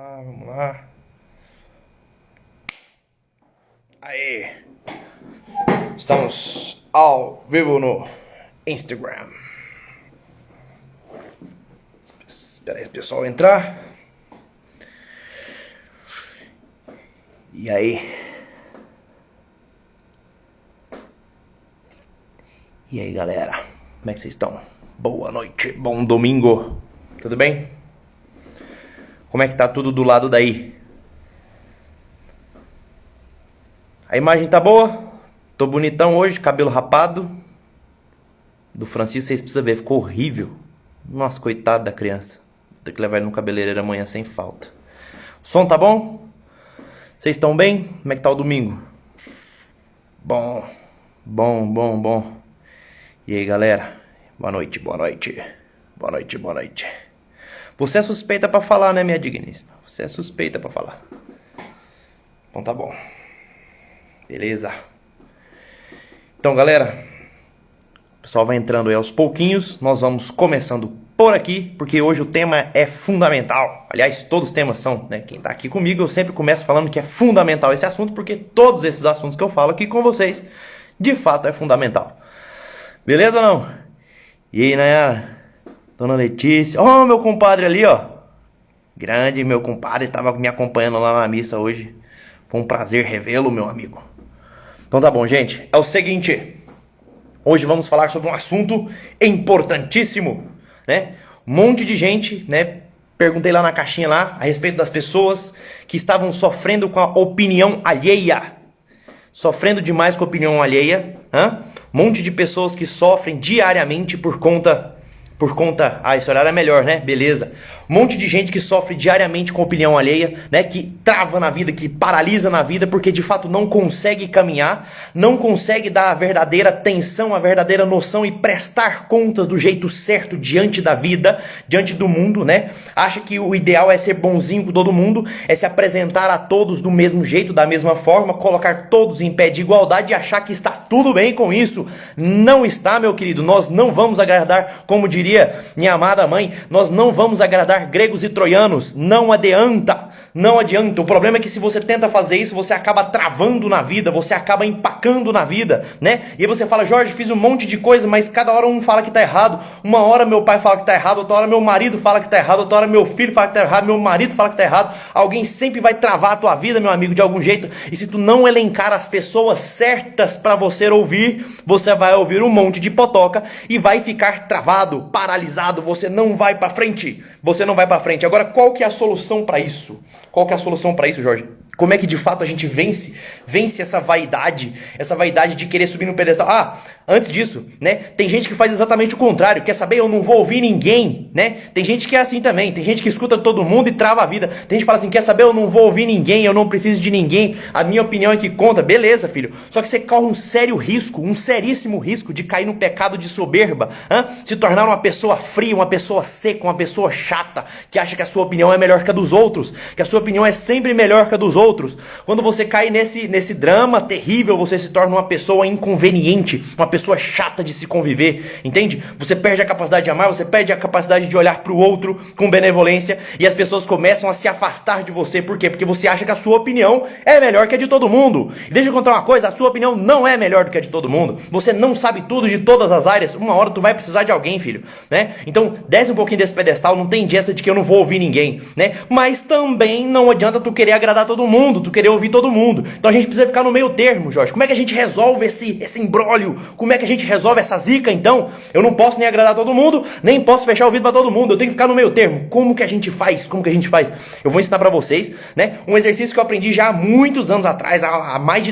Vamos lá. Aí. Estamos ao vivo no Instagram. Espera aí o pessoal entrar. E aí? E aí, galera? Como é que vocês estão? Boa noite, bom domingo. Tudo bem? Como é que tá tudo do lado daí? A imagem tá boa? Tô bonitão hoje, cabelo rapado. Do Francisco vocês precisam ver, ficou horrível. Nossa, coitado da criança. Vou ter que levar ele no cabeleireiro amanhã sem falta. O som tá bom? Vocês estão bem? Como é que tá o domingo? Bom. E aí, galera? Boa noite. Boa noite. Você é suspeita pra falar, né, minha digníssima? Você é suspeita pra falar. Então tá bom. Beleza. Então, galera, o pessoal vai entrando aí aos pouquinhos. Nós vamos começando por aqui, porque hoje o tema é fundamental. Aliás, todos os temas são, né? Quem tá aqui comigo, eu sempre começo falando que é fundamental esse assunto, porque todos esses assuntos que eu falo aqui com vocês, de fato, é fundamental. Beleza ou não? E aí, Nayara? Dona Letícia, ó, meu compadre ali, ó. Grande, meu compadre, tava me acompanhando lá na missa hoje. Foi um prazer revê-lo, meu amigo. Então tá bom, gente. É o seguinte. Hoje vamos falar sobre um assunto importantíssimo, né? Um monte de gente, né? Perguntei lá na caixinha lá a respeito das pessoas que estavam sofrendo com a opinião alheia. Sofrendo demais com a opinião alheia. Um monte de pessoas que sofrem diariamente por conta... Ah, esse horário é melhor, né? Beleza. Um monte de gente que sofre diariamente com opinião alheia, né? Que trava na vida, que paralisa na vida, porque de fato não consegue caminhar, não consegue dar a verdadeira atenção, a verdadeira noção e prestar contas do jeito certo diante da vida, diante do mundo, né? Acha que o ideal é ser bonzinho com todo mundo, é se apresentar a todos do mesmo jeito, da mesma forma, colocar todos em pé de igualdade e achar que está tudo bem com isso. Não está, meu querido. Nós não vamos agradar, como diria minha amada mãe, nós não vamos agradar gregos e troianos. Não adianta. O problema é que se você tenta fazer isso, você acaba travando na vida, você acaba empacando na vida, né? E aí você fala, Jorge, fiz um monte de coisa, mas cada hora um fala que tá errado. Uma hora meu pai fala que tá errado, outra hora meu marido fala que tá errado, outra hora meu filho fala que tá errado, meu marido fala que tá errado. Alguém sempre vai travar a tua vida, meu amigo, de algum jeito. E se tu não elencar as pessoas certas pra você ouvir, você vai ouvir um monte de potoca e vai ficar travado, paralisado, você não vai pra frente. Agora, qual que é a solução pra isso? Jorge? Como é que de fato a gente vence essa vaidade de querer subir no pedestal? Antes disso, né? Tem gente que faz exatamente o contrário. Quer saber? Eu não vou ouvir ninguém, né? Tem gente que é assim também. Tem gente que escuta todo mundo e trava a vida. Tem gente que fala assim, quer saber? Eu não vou ouvir ninguém, eu não preciso de ninguém. A minha opinião é que conta. Beleza, filho. Só que você corre um seríssimo risco de cair no pecado de soberba. Se tornar uma pessoa fria, uma pessoa seca, uma pessoa chata, que acha que a sua opinião é melhor que a dos outros, que a sua opinião é sempre melhor que a dos outros. Quando você cai nesse drama terrível, você se torna uma pessoa inconveniente, uma pessoa chata de se conviver, entende? Você perde a capacidade de amar, você perde a capacidade de olhar pro outro com benevolência e as pessoas começam a se afastar de você. Por quê? Porque você acha que a sua opinião é melhor que a de todo mundo. E deixa eu contar uma coisa, a sua opinião não é melhor do que a de todo mundo. Você não sabe tudo de todas as áreas. Uma hora tu vai precisar de alguém, filho, né? Então, desce um pouquinho desse pedestal, não tem dessa de que eu não vou ouvir ninguém, né? Mas também não adianta tu querer agradar todo mundo, tu querer ouvir todo mundo. Então a gente precisa ficar no meio termo, Jorge. Como é que a gente resolve esse imbróglio? Como é que a gente resolve essa zica, então? Eu não posso nem agradar todo mundo, nem posso fechar o ouvido pra todo mundo. Eu tenho que ficar no meio termo. Como que a gente faz? Eu vou ensinar pra vocês, né? Um exercício que eu aprendi já há muitos anos atrás, há mais de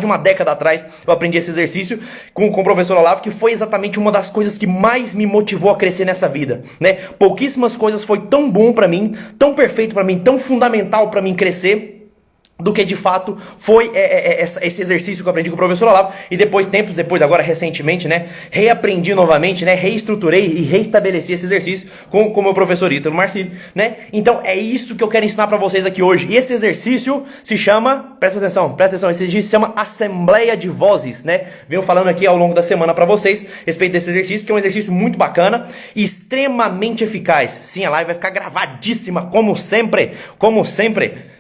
uma década atrás, eu aprendi esse exercício com o professor Olavo, que foi exatamente uma das coisas que mais me motivou a crescer nessa vida, né? Pouquíssimas coisas foi tão bom pra mim, tão perfeito pra mim, tão fundamental pra mim crescer, do que de fato foi esse exercício que eu aprendi com o professor Olavo, e depois, tempos depois, agora recentemente, né, reaprendi novamente, né, reestruturei e reestabeleci esse exercício com o meu professor Ítalo Marcílio, né. Então é isso que eu quero ensinar pra vocês aqui hoje. E esse exercício se chama, presta atenção, esse exercício se chama Assembleia de Vozes, né. Venho falando aqui ao longo da semana pra vocês a respeito desse exercício, que é um exercício muito bacana e extremamente eficaz. Sim, a live vai ficar gravadíssima, como sempre,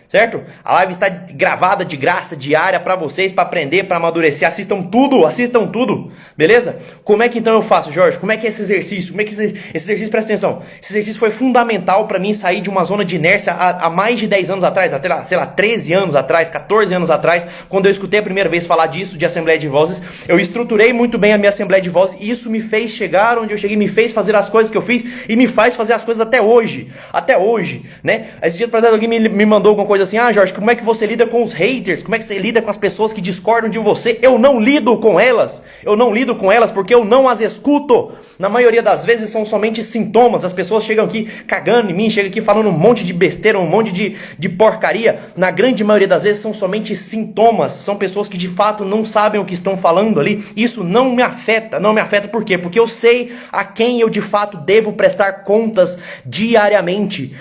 certo? A live está gravada de graça, diária, pra vocês, pra aprender, pra amadurecer. Assistam tudo, beleza? Como é que então eu faço, Jorge? Como é que é esse exercício? Como é que esse exercício, presta atenção, esse exercício foi fundamental pra mim sair de uma zona de inércia há mais de 10 anos atrás, até lá, sei lá, 13 anos atrás, 14 anos atrás, quando eu escutei a primeira vez falar disso, de Assembleia de Vozes. Eu estruturei muito bem a minha Assembleia de Vozes, e isso me fez chegar onde eu cheguei, me fez fazer as coisas que eu fiz, e me faz fazer as coisas até hoje, né? Esses dias pra trás alguém me mandou alguma coisa assim: ah, Jorge, como é que você lida com os haters? Como é que você lida com as pessoas que discordam de você? Eu não lido com elas porque eu não as escuto. Na maioria das vezes são somente sintomas. As pessoas chegam aqui cagando em mim, chegam aqui falando um monte de besteira, um monte de porcaria. Na grande maioria das vezes são somente sintomas. São pessoas que de fato não sabem o que estão falando ali. Isso não me afeta. Por quê? Porque eu sei a quem eu de fato devo prestar contas diariamente.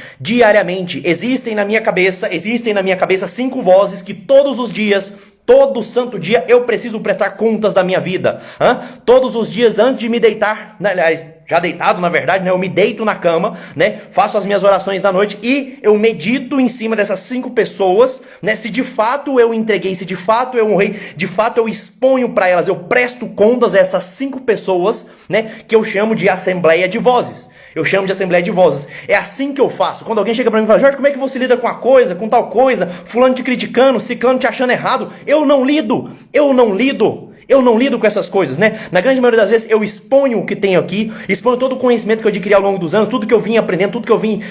Existem na minha cabeça 5 vozes que todos os dias, todo santo dia, eu preciso prestar contas da minha vida. Todos os dias antes de me deitar, aliás, já deitado na verdade, né, eu me deito na cama, né, faço as minhas orações da noite e eu medito em cima dessas 5 pessoas, né, se de fato eu entreguei, se de fato eu honrei, de fato eu exponho para elas, eu presto contas a essas 5 pessoas, né, que eu chamo de Assembleia de Vozes. Eu chamo de Assembleia de Vozes. É assim que eu faço. Quando alguém chega pra mim e fala: Jorge, como é que você lida com a coisa, com tal coisa, fulano te criticando, ciclano te achando errado? Eu não lido com essas coisas, né? Na grande maioria das vezes eu exponho o que tenho aqui, exponho todo o conhecimento que eu adquiri ao longo dos anos, tudo que eu vim aprendendo, tudo que eu vim,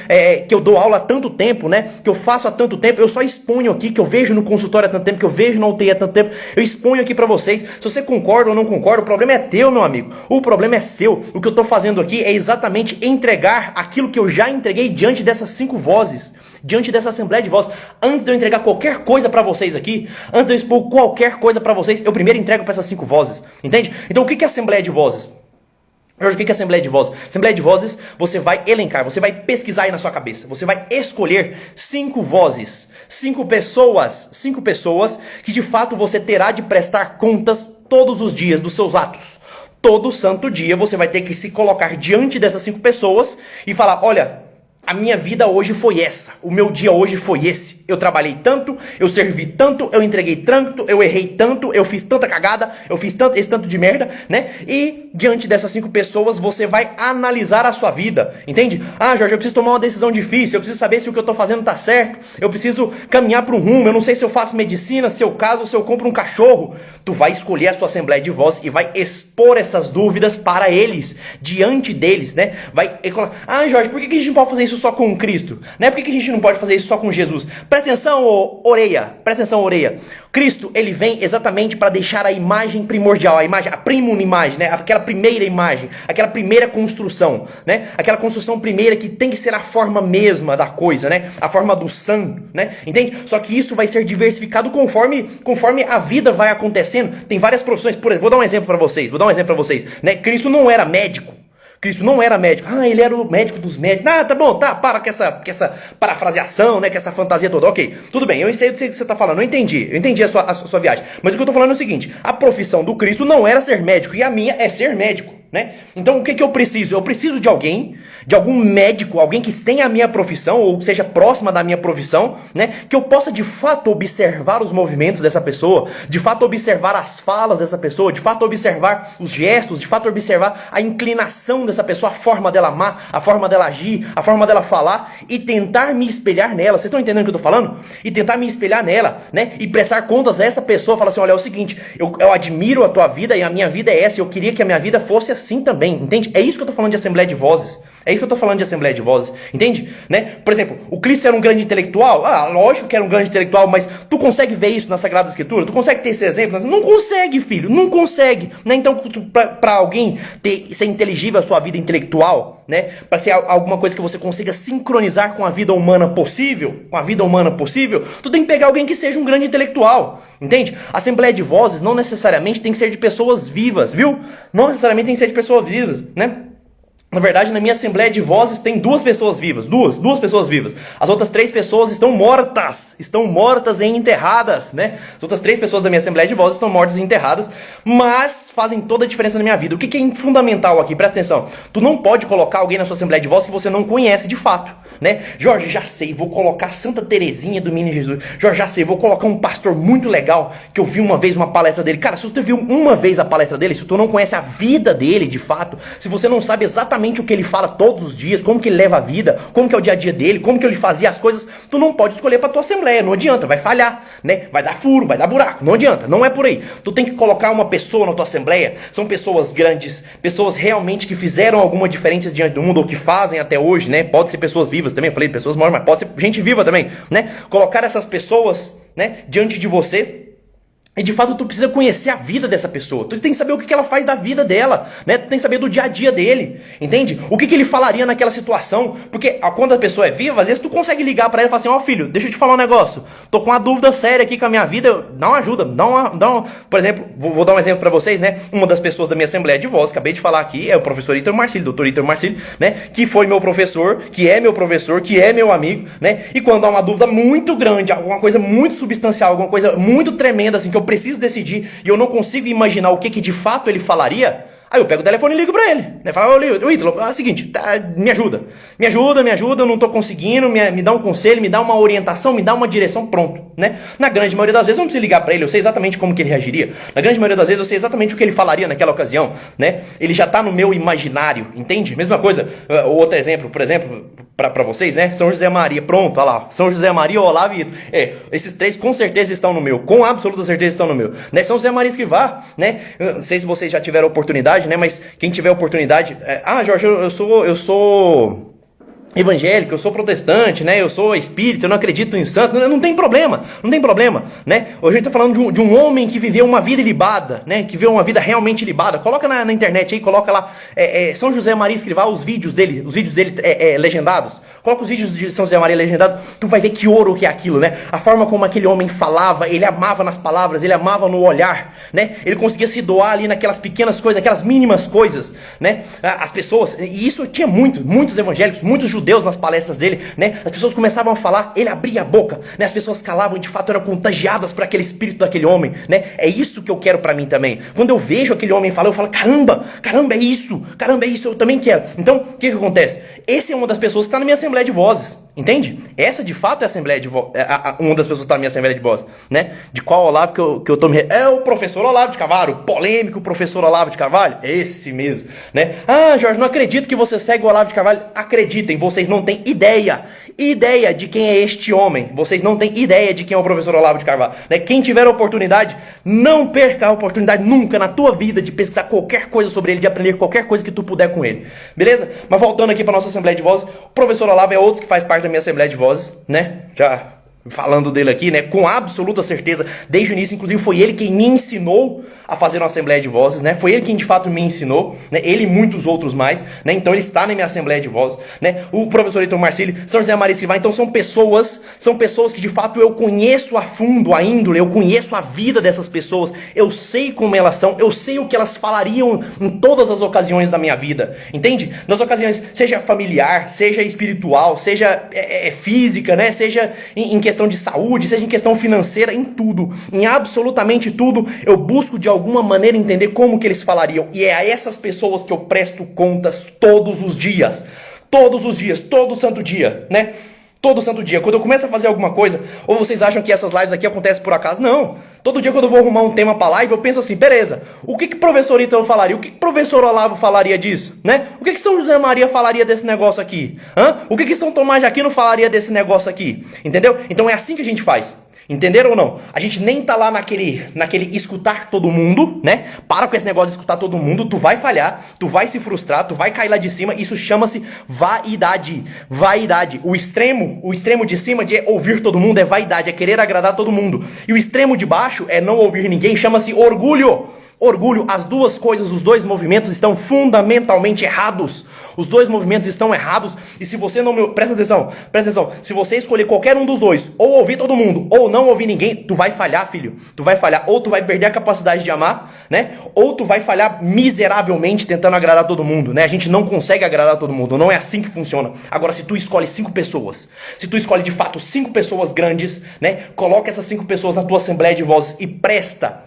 que eu dou aula há tanto tempo, né? Que eu faço há tanto tempo, eu só exponho aqui, que eu vejo no consultório há tanto tempo, que eu vejo na UTI há tanto tempo, eu exponho aqui pra vocês. Se você concorda ou não concorda, o problema é teu, meu amigo. O problema é seu. O que eu tô fazendo aqui é exatamente entregar aquilo que eu já entreguei diante dessas 5 vozes, diante dessa Assembleia de Vozes. Antes de eu entregar qualquer coisa pra vocês aqui, antes de eu expor qualquer coisa pra vocês, eu primeiro entrego pra essas 5 vozes, entende? Então o que é Assembleia de Vozes? Jorge, o que é Assembleia de Vozes? Assembleia de Vozes, você vai elencar, você vai pesquisar aí na sua cabeça, você vai escolher 5 vozes, 5 pessoas que de fato você terá de prestar contas todos os dias dos seus atos. Todo santo dia você vai ter que se colocar diante dessas 5 pessoas e falar: olha, a minha vida hoje foi essa, o meu dia hoje foi esse. Eu trabalhei tanto, eu servi tanto, eu entreguei tanto, eu errei tanto, eu fiz tanta cagada, eu fiz esse tanto de merda, né? E diante dessas 5 pessoas você vai analisar a sua vida, entende? Ah, Jorge, eu preciso tomar uma decisão difícil, eu preciso saber se o que eu tô fazendo tá certo, eu preciso caminhar para um rumo, eu não sei se eu faço medicina, se eu caso, se eu compro um cachorro. Tu vai escolher a sua Assembleia de Vozes e vai expor essas dúvidas para eles, diante deles, né? Ah, Jorge, por que a gente não pode fazer isso só com Cristo? Né? Por que a gente não pode fazer isso só com Jesus? Presta atenção, orelha. Cristo, ele vem exatamente para deixar a imagem primordial, a prima imagem, né? Aquela primeira imagem, aquela primeira construção, né? Aquela construção primeira que tem que ser a forma mesma da coisa, né? A forma do santo, né? Entende? Só que isso vai ser diversificado conforme a vida vai acontecendo. Tem várias profissões, por exemplo, vou dar um exemplo para vocês, né? Cristo não era médico. Ah, ele era o médico dos médicos. Ah, tá bom, tá, para com essa parafraseação, né, com essa fantasia toda. Ok, tudo bem, eu sei o que você tá falando, eu entendi a sua viagem. Mas o que eu tô falando é o seguinte: a profissão do Cristo não era ser médico, e a minha é ser médico, né? Então o que eu preciso? Eu preciso de algum médico, alguém que tenha a minha profissão, ou seja próxima da minha profissão, né? Que eu possa de fato observar os movimentos dessa pessoa, de fato observar as falas dessa pessoa, de fato observar os gestos, de fato observar a inclinação dessa pessoa, a forma dela amar, a forma dela agir, a forma dela falar, e tentar me espelhar nela. Vocês estão entendendo o que eu tô falando? E tentar me espelhar nela, né? E prestar contas a essa pessoa, falar assim: olha, é o seguinte, eu admiro a tua vida e a minha vida é essa, eu queria que a minha vida fosse assim também, entende? É isso que eu tô falando de Assembleia de Vozes. É isso que eu tô falando de Assembleia de Vozes, entende? Né? Por exemplo, o Cristo era um grande intelectual? Ah, lógico que era um grande intelectual, mas tu consegue ver isso na Sagrada Escritura? Tu consegue ter esse exemplo? Não consegue, filho, não consegue. Né? Então, pra alguém ser inteligível a sua vida intelectual, né? Pra ser alguma coisa que você consiga sincronizar com a vida humana possível, tu tem que pegar alguém que seja um grande intelectual, entende? Assembleia de Vozes não necessariamente tem que ser de pessoas vivas, viu? Não necessariamente tem que ser de pessoas vivas, né? Na verdade, na minha Assembleia de Vozes tem duas pessoas vivas, duas pessoas vivas. As outras 3 pessoas estão mortas e enterradas, né? As outras 3 pessoas da minha Assembleia de Vozes estão mortas e enterradas, mas fazem toda a diferença na minha vida. O que é fundamental aqui? Presta atenção. Tu não pode colocar alguém na sua Assembleia de Vozes que você não conhece de fato, né? Jorge, já sei, vou colocar Santa Terezinha do Menino Jesus. Jorge, já sei, vou colocar um pastor muito legal que eu vi uma vez uma palestra dele. Cara, se você viu uma vez a palestra dele, se tu não conhece a vida dele de fato, se você não sabe exatamente o que ele fala todos os dias, como que ele leva a vida, como que é o dia a dia dele, como que ele fazia as coisas, tu não pode escolher pra tua assembleia, não adianta, vai falhar, né? Vai dar furo, vai dar buraco, não adianta, não é por aí. Tu tem que colocar uma pessoa na tua assembleia, são pessoas grandes, pessoas realmente que fizeram alguma diferença diante do mundo, ou que fazem até hoje, né? Pode ser pessoas vivas também, eu falei pessoas mortas, mas pode ser gente viva também, né? Colocar essas pessoas, né, diante de você. E de fato tu precisa conhecer a vida dessa pessoa. Tu tem que saber o que ela faz da vida dela, né? Tu tem que saber do dia a dia dele, entende? O que ele falaria naquela situação. Porque quando a pessoa é viva, às vezes tu consegue ligar pra ela e falar assim, ó filho, deixa eu te falar um negócio. Tô com uma dúvida séria aqui com a minha vida, dá uma ajuda, Por exemplo, vou dar um exemplo pra vocês, né? Uma das pessoas da minha Assembleia de Vozes, acabei de falar aqui, é o professor Ítor Marcílio, doutor Ítor Marcílio, né? Que foi meu professor, que é meu professor, que é meu amigo, né? E quando há uma dúvida muito grande, alguma coisa muito substancial, alguma coisa muito tremenda, assim, que eu preciso decidir e eu não consigo imaginar o que de fato ele falaria, aí eu pego o telefone e ligo pra ele, né? Falo, ô Ítalo, é o seguinte, tá, me ajuda, eu não tô conseguindo, me dá um conselho, me dá uma orientação, me dá uma direção, pronto, né? Na grande maioria das vezes eu não preciso ligar pra ele, eu sei exatamente como que ele reagiria, na grande maioria das vezes eu sei exatamente o que ele falaria naquela ocasião, né? Ele já tá no meu imaginário, entende? Mesma coisa, outro exemplo, por exemplo, pra vocês, né? São José Maria, pronto, olha lá, São José Maria, Olavo e Ítalo, esses 3 com certeza estão no meu, com absoluta certeza estão no meu, né? São José Maria Escrivá, né? Eu não sei se vocês já tiveram oportunidade, né? Mas quem tiver oportunidade, Jorge, eu sou evangélico, eu sou protestante, né? Eu sou espírita, eu não acredito em santo, não tem problema, né? Hoje a gente tá falando de um homem que viveu uma vida ilibada, né? Que viveu uma vida realmente ilibada. Coloca na internet aí, coloca lá São José Maria Escrivá, os vídeos dele legendados. Coloca os vídeos de São José Maria legendado, tu vai ver que ouro que é aquilo, né? A forma como aquele homem falava, ele amava nas palavras, ele amava no olhar, né? Ele conseguia se doar ali naquelas pequenas coisas, naquelas mínimas coisas, né? As pessoas, e isso tinha muitos evangélicos, muitos judeus nas palestras dele, né? As pessoas começavam a falar, ele abria a boca, né? As pessoas calavam e de fato eram contagiadas por aquele espírito daquele homem, né? É isso que eu quero pra mim também. Quando eu vejo aquele homem falar, eu falo, caramba, é isso, eu também quero. Então, o que acontece? Esse é uma das pessoas que está na minha Assembleia de Vozes, entende? Essa de fato é a Assembleia de Vozes, uma das pessoas que está na minha Assembleia de Vozes, né? De qual Olavo que eu tô me... É o professor Olavo de Carvalho, o polêmico professor Olavo de Carvalho, esse mesmo, né? Ah, Jorge, não acredito que você segue o Olavo de Carvalho. Acreditem, vocês não têm ideia de quem é este homem. Vocês não têm ideia de quem é o professor Olavo de Carvalho, né? Quem tiver a oportunidade, não perca a oportunidade nunca na tua vida de pesquisar qualquer coisa sobre ele, de aprender qualquer coisa que tu puder com ele, beleza? Mas voltando aqui para nossa Assembleia de Vozes, o professor Olavo é outro que faz parte da minha Assembleia de Vozes, né? Já falando dele aqui, né, com absoluta certeza, desde o início, inclusive foi ele quem me ensinou a fazer uma Assembleia de Vozes, né, foi ele quem de fato me ensinou, né, ele e muitos outros mais, né, então ele está na minha Assembleia de Vozes, né, o professor Ítor Marcílio, São José Maria Escrivá, então são pessoas que de fato eu conheço a fundo a índole, eu conheço a vida dessas pessoas, eu sei como elas são, eu sei o que elas falariam em todas as ocasiões da minha vida, entende? Nas ocasiões, seja familiar, seja espiritual, seja física, né, seja em questão de saúde, seja em questão financeira, em tudo, em absolutamente tudo, eu busco de alguma maneira entender como que eles falariam, e é a essas pessoas que eu presto contas todos os dias, todo santo dia, né? Todo santo dia, quando eu começo a fazer alguma coisa, ou vocês acham que essas lives aqui acontecem por acaso? Não, todo dia quando eu vou arrumar um tema pra live, eu penso assim, beleza, o que o professor Ítalo falaria? O que o professor Olavo falaria disso? Né? O que São José Maria falaria desse negócio aqui? O que São Tomás de Aquino falaria desse negócio aqui? Entendeu? Então é assim que a gente faz. Entenderam ou não? A gente nem tá lá naquele escutar todo mundo, né? Para com esse negócio de escutar todo mundo, tu vai falhar, tu vai se frustrar, tu vai cair lá de cima, isso chama-se vaidade. Vaidade. O extremo de cima de ouvir todo mundo é vaidade, é querer agradar todo mundo. E o extremo de baixo é não ouvir ninguém, chama-se orgulho. Orgulho, as duas coisas, os dois movimentos estão fundamentalmente errados. Os dois movimentos estão errados. E se você não... Presta atenção. Se você escolher qualquer um dos dois, ou ouvir todo mundo, ou não ouvir ninguém, tu vai falhar, filho. Tu vai falhar. Ou tu vai perder a capacidade de amar, né? Ou tu vai falhar miseravelmente tentando agradar todo mundo, né? A gente não consegue agradar todo mundo. Não é assim que funciona. Agora, se tu escolhe 5 pessoas, se tu escolhe de fato 5 pessoas grandes, né? Coloca essas 5 pessoas na tua assembleia de vozes e presta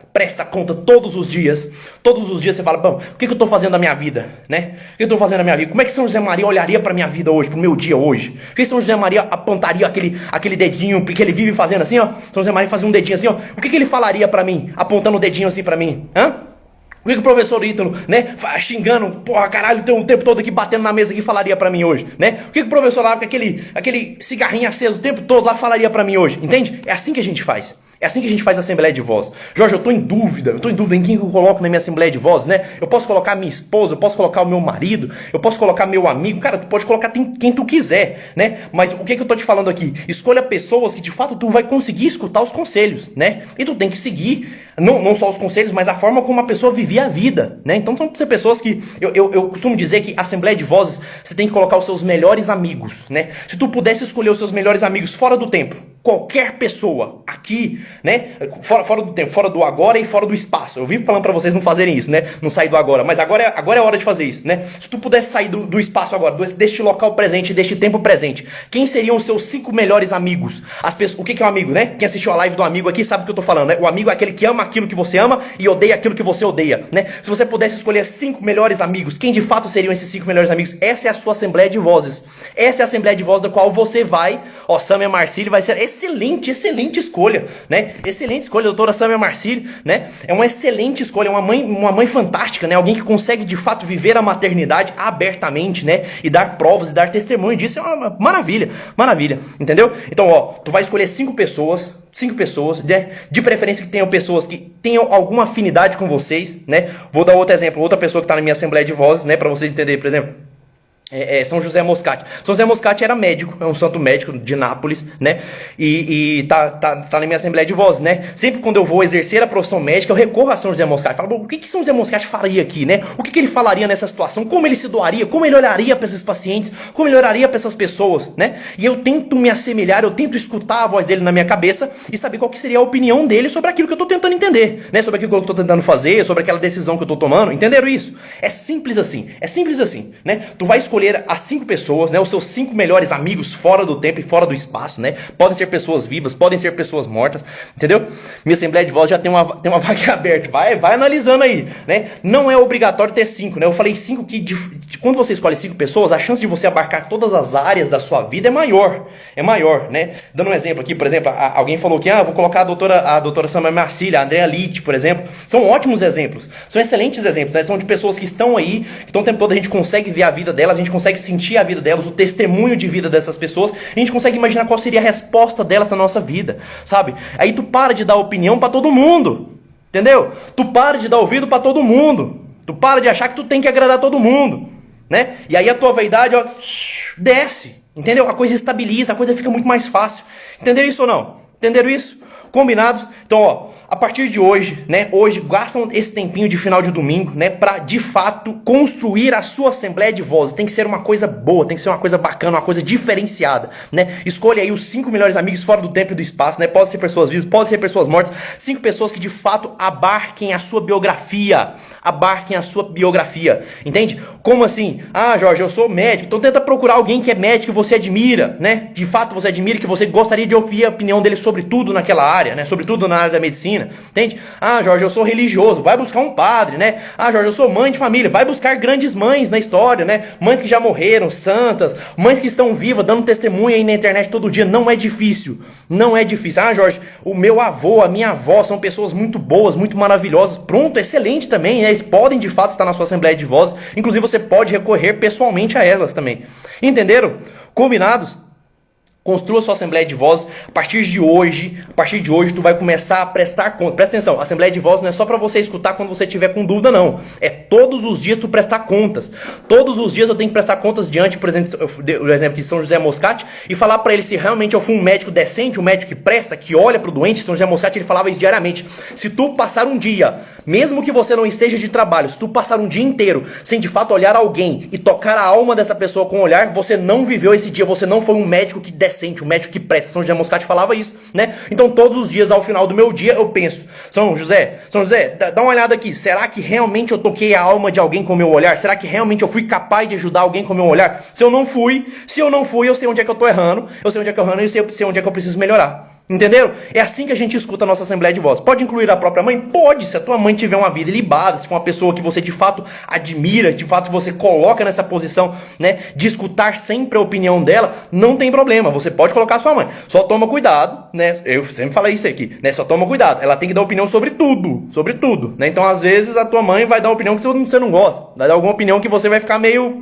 conta todos os dias. Todos os dias você fala, bom, o que eu tô fazendo na minha vida, né? O que eu tô fazendo na minha vida? Como é que São José Maria olharia pra minha vida hoje, pro meu dia hoje? Por que São José Maria apontaria aquele dedinho, porque ele vive fazendo assim, ó? São José Maria fazia um dedinho assim, ó. O que ele falaria pra mim, apontando o dedinho assim pra mim? Hã? O que o professor Ítalo, né, xingando, porra, caralho, tem um tempo todo aqui batendo na mesa aqui, falaria pra mim hoje, né? O que o professor lá com aquele cigarrinho aceso o tempo todo lá falaria pra mim hoje, entende? É assim que a gente faz. É assim que a gente faz a Assembleia de Voz. Jorge, eu tô em dúvida em quem eu coloco na minha Assembleia de Voz, né? Eu posso colocar minha esposa, eu posso colocar o meu marido, eu posso colocar meu amigo, cara, tu pode colocar quem tu quiser, né? Mas o que eu tô te falando aqui? Escolha pessoas que de fato tu vai conseguir escutar os conselhos, né? E tu tem que seguir, não só os conselhos, mas a forma como a pessoa vivia a vida, né? Então são pessoas que, eu costumo dizer que a Assembleia de Vozes, você tem que colocar os seus melhores amigos, né? Se tu pudesse escolher os seus melhores amigos fora do tempo, qualquer pessoa aqui, né, fora do tempo, fora do agora e fora do espaço. Eu vivo falando pra vocês não fazerem isso, né, não sair do agora, mas agora é hora de fazer isso, né. Se tu pudesse sair do espaço agora, deste local presente, deste tempo presente, quem seriam os seus 5 melhores amigos? O que é um amigo, né? Quem assistiu a live do amigo aqui sabe o que eu tô falando, né? O amigo é aquele que ama aquilo que você ama e odeia aquilo que você odeia, né? Se você pudesse escolher 5 melhores amigos, quem de fato seriam esses 5 melhores amigos? Essa é a sua Assembleia de Vozes. Essa é a Assembleia de Vozes da qual você vai, ó, Samia Marcílio vai ser excelente escolha, né? Excelente escolha, doutora Samia Marcílio, né? É uma excelente escolha, uma mãe fantástica, né? Alguém que consegue de fato viver a maternidade abertamente, né? E dar provas e dar testemunho disso é uma maravilha, entendeu? Então, ó, tu vai escolher 5 pessoas, né? De preferência que tenham pessoas que tenham alguma afinidade com vocês, né? Vou dar outro exemplo, outra pessoa que está na minha Assembleia de Vozes, né? Para vocês entenderem, por exemplo. São José Moscati. São José Moscati era médico, é um santo médico de Nápoles, né? E tá na minha Assembleia de Vozes, né? Sempre quando eu vou exercer a profissão médica, eu recorro a São José Moscati. Falo, o que São José Moscati faria aqui, né? O que ele falaria nessa situação? Como ele se doaria? Como ele olharia para esses pacientes? Como ele olharia para essas pessoas, né? E eu tento me assemelhar, eu tento escutar a voz dele na minha cabeça e saber qual que seria a opinião dele sobre aquilo que eu tô tentando entender, né? Sobre aquilo que eu tô tentando fazer, sobre aquela decisão que eu tô tomando. Entenderam isso? É simples assim, né? Tu vai escolher as 5 pessoas, né, os seus 5 melhores amigos fora do tempo e fora do espaço, né? Podem ser pessoas vivas, podem ser pessoas mortas, entendeu? Minha Assembleia de Voz já tem uma vaga aberta, vai analisando aí, né? Não é obrigatório ter 5, né? Eu falei 5 que quando você escolhe 5 pessoas, a chance de você abarcar todas as áreas da sua vida é maior, né? Dando um exemplo aqui, por exemplo, alguém falou que, vou colocar a doutora Samia Marcílio, a Andrea Litt, por exemplo. São ótimos exemplos, são excelentes exemplos, né? São de pessoas que estão aí, que estão o tempo todo, a gente consegue ver a vida delas, a gente consegue sentir a vida delas, o testemunho de vida dessas pessoas, a gente consegue imaginar qual seria a resposta delas na nossa vida, sabe? Aí tu para de dar opinião pra todo mundo, entendeu? Tu para de dar ouvido pra todo mundo, tu para de achar que tu tem que agradar todo mundo, né? E aí a tua vaidade, ó, desce, entendeu? A coisa estabiliza, a coisa fica muito mais fácil. Entenderam isso ou não? Entenderam isso? Combinados? Então, ó, a partir de hoje, né, gastam esse tempinho de final de domingo, né, pra, de fato, construir a sua Assembleia de Vozes. Tem que ser uma coisa boa, tem que ser uma coisa bacana, uma coisa diferenciada, né. Escolha aí os 5 melhores amigos fora do tempo e do espaço, né, pode ser pessoas vivas, pode ser pessoas mortas, 5 pessoas que, de fato, abarquem a sua biografia, entende? Como assim? Jorge, eu sou médico, então tenta procurar alguém que é médico que você admira, né, de fato você admira, que você gostaria de ouvir a opinião dele sobre tudo naquela área, né, sobretudo na área da medicina. Entende? Jorge, eu sou religioso, vai buscar um padre, né? Jorge, eu sou mãe de família, vai buscar grandes mães na história, né? Mães que já morreram, santas, mães que estão vivas, dando testemunho aí na internet todo dia. Não é difícil, Jorge, o meu avô, a minha avó são pessoas muito boas, muito maravilhosas. Pronto, excelente também, né? Eles podem de fato estar na sua Assembleia de Vozes, inclusive você pode recorrer pessoalmente a elas também. Entenderam? Combinados? Construa sua Assembleia de Vozes. A partir de hoje, tu vai começar a prestar conta. Presta atenção, a Assembleia de Vozes não é só para você escutar quando você tiver com dúvida, não. É todos os dias tu prestar contas. Todos os dias eu tenho que prestar contas diante, por exemplo, o exemplo de São José Moscati, e falar para ele se realmente eu fui um médico decente, um médico que presta, que olha pro doente. São José Moscati, ele falava isso diariamente. Se tu passar um dia, mesmo que você não esteja de trabalho, se tu passar um dia inteiro sem de fato olhar alguém e tocar a alma dessa pessoa com o olhar, você não viveu esse dia, você não foi um médico que decente, um médico que presta. São José Moscati falava isso, né? Então todos os dias, ao final do meu dia, eu penso, São José, dá uma olhada aqui, será que realmente eu toquei a alma de alguém com o meu olhar? Será que realmente eu fui capaz de ajudar alguém com o meu olhar? Se eu não fui, eu sei onde é que eu tô errando, eu sei onde é que eu errando e eu sei onde é que eu preciso melhorar. Entenderam? É assim que a gente escuta a nossa Assembleia de Vozes. Pode incluir a própria mãe? Pode, se a tua mãe tiver uma vida ilibada, se for uma pessoa que você de fato admira, de fato você coloca nessa posição, né, de escutar sempre a opinião dela, não tem problema, você pode colocar a sua mãe. Só toma cuidado, né, eu sempre falei isso aqui, né, só toma cuidado, ela tem que dar opinião sobre tudo, né, então às vezes a tua mãe vai dar uma opinião que você não gosta, vai dar alguma opinião que você vai ficar meio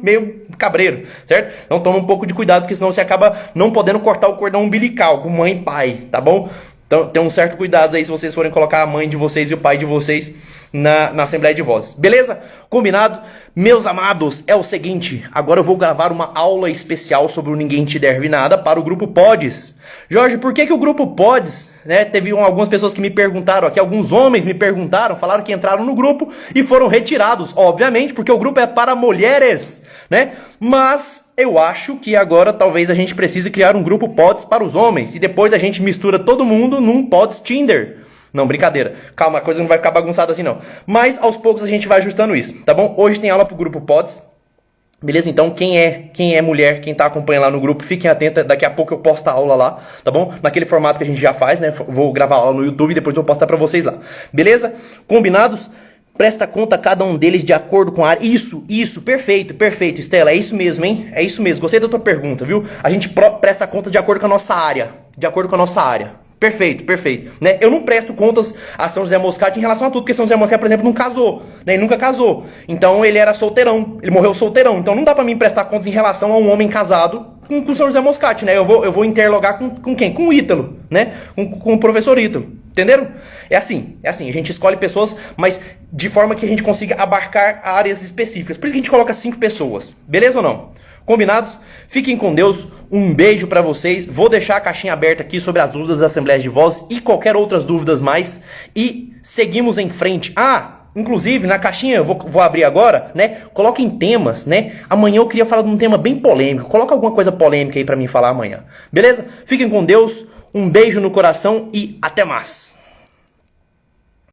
cabreiro, certo? Então toma um pouco de cuidado, porque senão você acaba não podendo cortar o cordão umbilical com mãe e pai, tá bom? Então tem um certo cuidado aí se vocês forem colocar a mãe de vocês e o pai de vocês na Assembleia de Vozes. Beleza? Combinado? Meus amados, é o seguinte, agora eu vou gravar uma aula especial sobre o Ninguém Te Deve Nada para o Grupo Pods. Jorge, por que o Grupo Pods, né, teve algumas pessoas que me perguntaram aqui, alguns homens me perguntaram, falaram que entraram no grupo e foram retirados, obviamente, porque o grupo é para mulheres, né? Mas eu acho que agora talvez a gente precise criar um grupo Pods para os homens e depois a gente mistura todo mundo num Pods Tinder. Não, brincadeira. Calma, a coisa não vai ficar bagunçada assim não. Mas aos poucos a gente vai ajustando isso, tá bom? Hoje tem aula pro grupo Pods. Beleza? Então quem é mulher, quem tá acompanhando lá no grupo, fiquem atentos, daqui a pouco eu posto a aula lá, tá bom? Naquele formato que a gente já faz, né? Vou gravar a aula no YouTube e depois eu vou postar pra vocês lá. Beleza? Combinados? Presta conta cada um deles de acordo com a área. Isso, perfeito, Estela, é isso mesmo, hein? É isso mesmo, gostei da tua pergunta, viu? A gente presta conta de acordo com a nossa área, Perfeito, né? Eu não presto contas a São José Moscati em relação a tudo, porque São José Moscati, por exemplo, não casou, né? Ele nunca casou. Então ele era solteirão, ele morreu solteirão. Então não dá pra mim prestar contas em relação a um homem casado com São José Moscati, né? Eu vou interlogar com quem? Com o Ítalo, né? Com o professor Ítalo. Entenderam? É assim, a gente escolhe pessoas, mas de forma que a gente consiga abarcar áreas específicas. Por isso que a gente coloca 5 pessoas, beleza ou não? Combinados? Fiquem com Deus, um beijo pra vocês. Vou deixar a caixinha aberta aqui sobre as dúvidas da Assembleia de Vozes e qualquer outras dúvidas mais. E seguimos em frente. Inclusive, na caixinha, eu vou abrir agora, né? Coloquem temas, né? Amanhã eu queria falar de um tema bem polêmico. Coloca alguma coisa polêmica aí pra mim falar amanhã. Beleza? Fiquem com Deus, um beijo no coração e até mais.